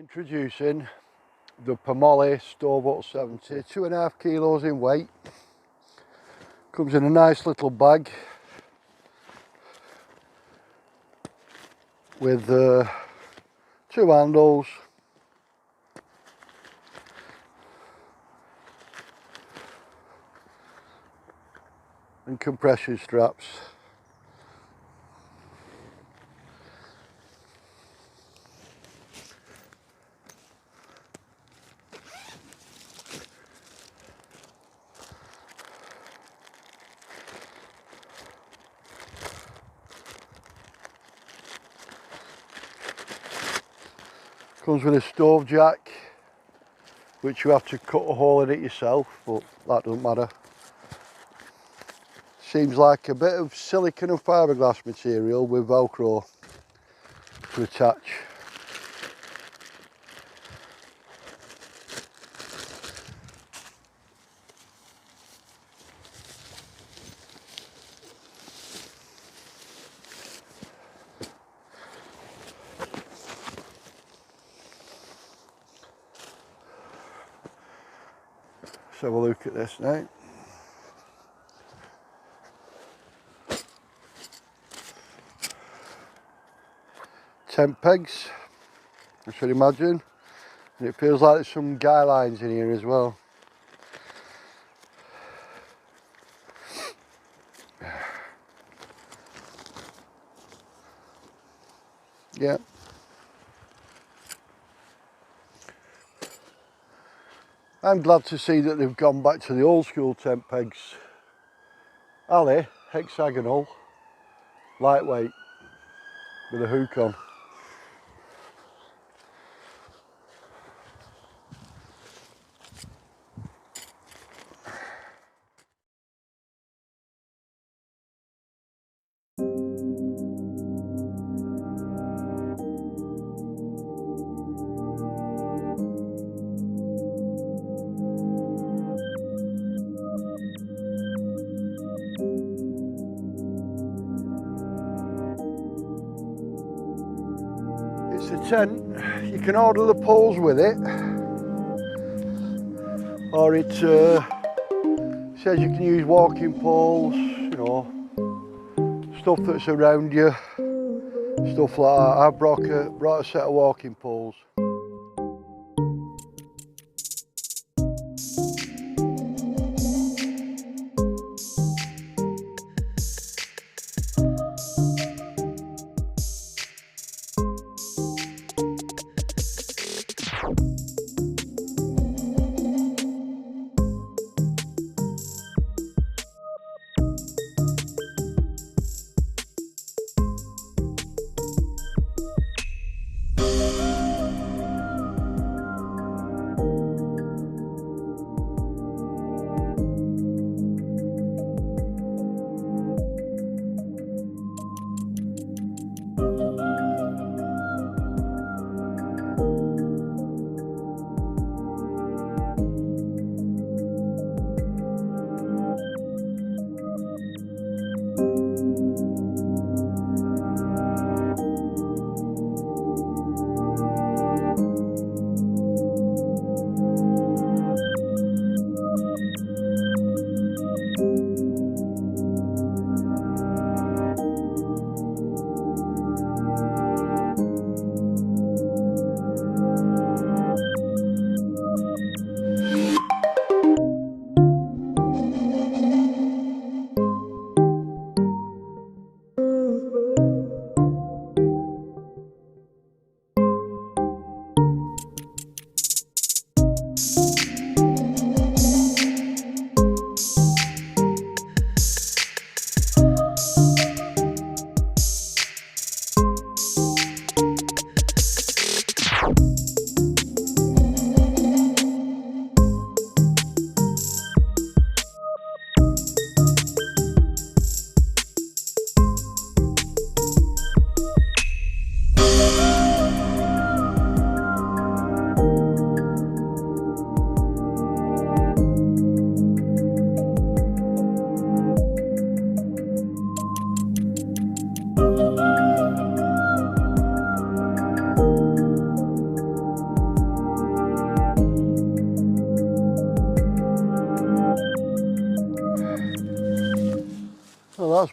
Introducing the Pamoli Stove 70, 2.5 kilos in weight. Comes in a nice little bag with 2 handles, and compression straps. Comes with a stove jack, which you have to cut a hole in it yourself, but that doesn't matter. Seems like a bit of silicone and fiberglass material with Velcro to attach. Let's have a look at this now. Tent pegs, I should imagine, and it feels like there's some guy lines in here as well. Yeah. I'm glad to see that they've gone back to the old school tent pegs. Alley, hexagonal, lightweight, with a hook on. It's a tent, you can order the poles with it, or it says you can use walking poles, you know, stuff that's around you, stuff like that. I brought a set of walking poles.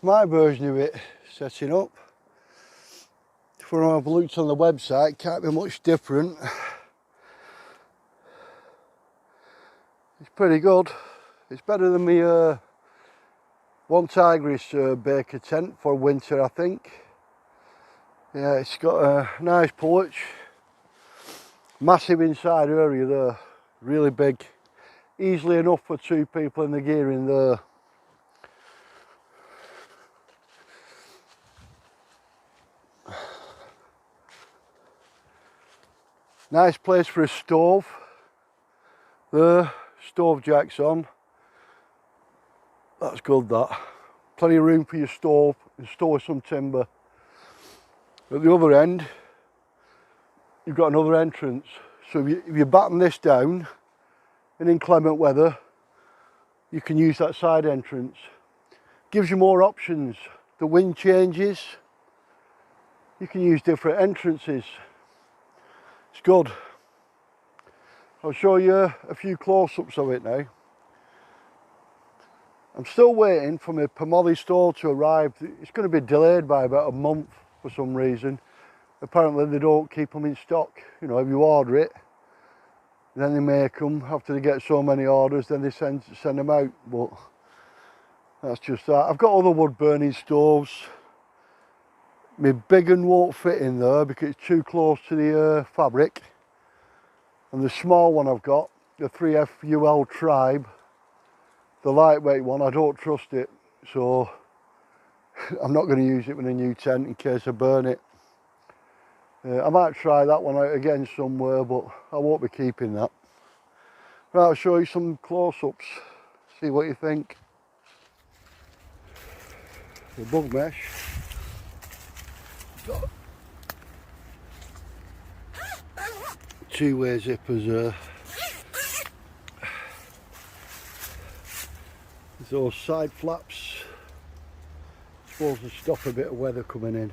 my version of it setting up. From what I've looked on the website, can't be much different. It's pretty good. It's better than my One Tigris Baker tent for winter, I think. Yeah, it's got a nice porch, massive inside area there, really big, easily enough for 2 people in the gear in there. Nice place for a stove. There, stove jacks on. That's good, that. Plenty of room for your stove and store some timber. At the other end, you've got another entrance. So if you batten this down in inclement weather, you can use that side entrance. Gives you more options. The wind changes. You can use different entrances. It's good. I'll show you a few close-ups of it now. I'm still waiting for my Pamoli store to arrive. It's going to be delayed by about a month for some reason. Apparently they don't keep them in stock. You know, if you order it, then they make them. After they get so many orders, then they send them out. But that's just that. I've got other wood burning stoves. My big one won't fit in there because it's too close to the fabric. And the small one I've got, the 3FUL Tribe, the lightweight one, I don't trust it. So I'm not going to use it with a new tent in case I burn it. I might try that one out again somewhere, but I won't be keeping that. Right, I'll show you some close-ups, see what you think. The bug mesh. Got 2-way zippers there. There's those side flaps. Supposed to stop a bit of weather coming in.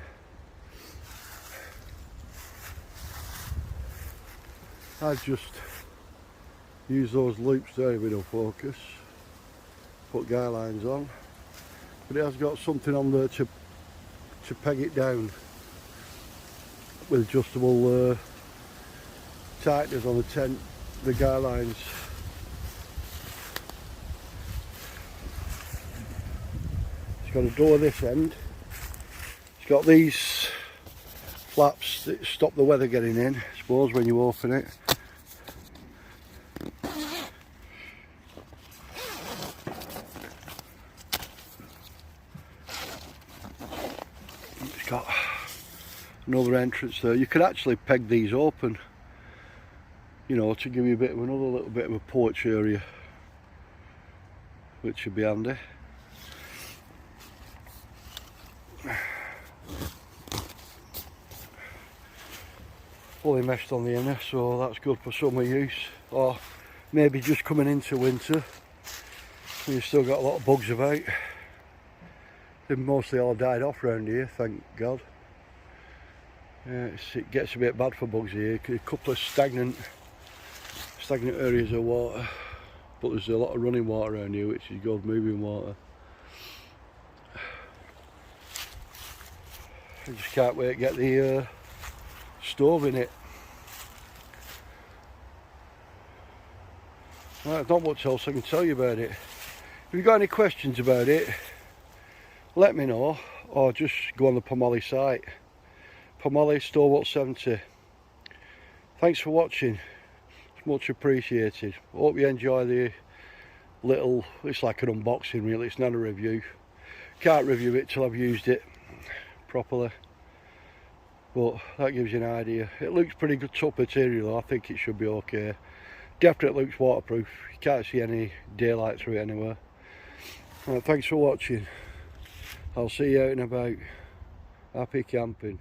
I just use those loops there with no focus. Put guy lines on, but it has got something on there to peg it down with adjustable tighteners on the tent, the guy lines. It's got a door this end. It's got these flaps that stop the weather getting in, I suppose, when you open it. It's got another entrance there. You could actually peg these open, you know, to give you a bit of another little bit of a porch area, which would be handy. Fully meshed on the inner, so that's good for summer use, or maybe just coming into winter. You've still got a lot of bugs about. They've mostly all died off around here, thank God. It gets a bit bad for bugs here. A couple of stagnant areas of water, but there's a lot of running water around here, which is good, moving water. I just can't wait to get the stove in it. Right, not much else I can tell you about it. If you've got any questions about it, let me know, or just go on the Pamoli site. Pamoli Store 70. Thanks for watching. It's much appreciated. Hope you enjoy the little, it's like an unboxing really, it's not a review. Can't review it till I've used it properly, but that gives you an idea. It looks pretty good, tough material though. I think it should be okay. Definitely looks waterproof. You can't see any daylight through it anywhere. Right, thanks for watching. I'll see you out and about. Happy camping.